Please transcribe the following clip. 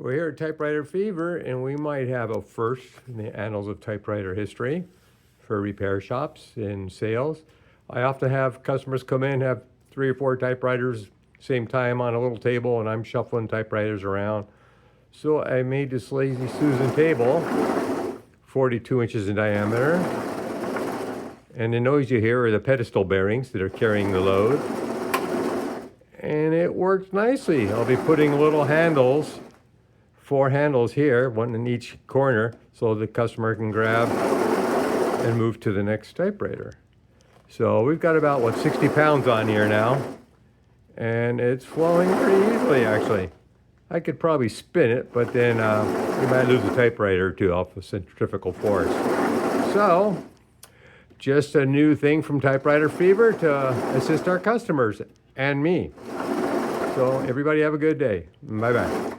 We're here at Typewriter Fever, and we might have a first in the annals of typewriter history for repair shops and sales. I often have customers come in, have 3 or 4 typewriters same time on a little table, and I'm shuffling typewriters around. So I made this Lazy Susan table, 42 inches in diameter. And the noise you hear are the pedestal bearings that are carrying the load. And it works nicely. I'll be putting little handles, 4 handles here, one in each corner, so the customer can grab and move to the next typewriter. So we've got about, 60 pounds on here now. And it's flowing pretty easily, actually. I could probably spin it, but then we might lose a typewriter or two off of centrifugal force. So, just a new thing from Typewriter Fever to assist our customers and me. So everybody have a good day. Bye-bye.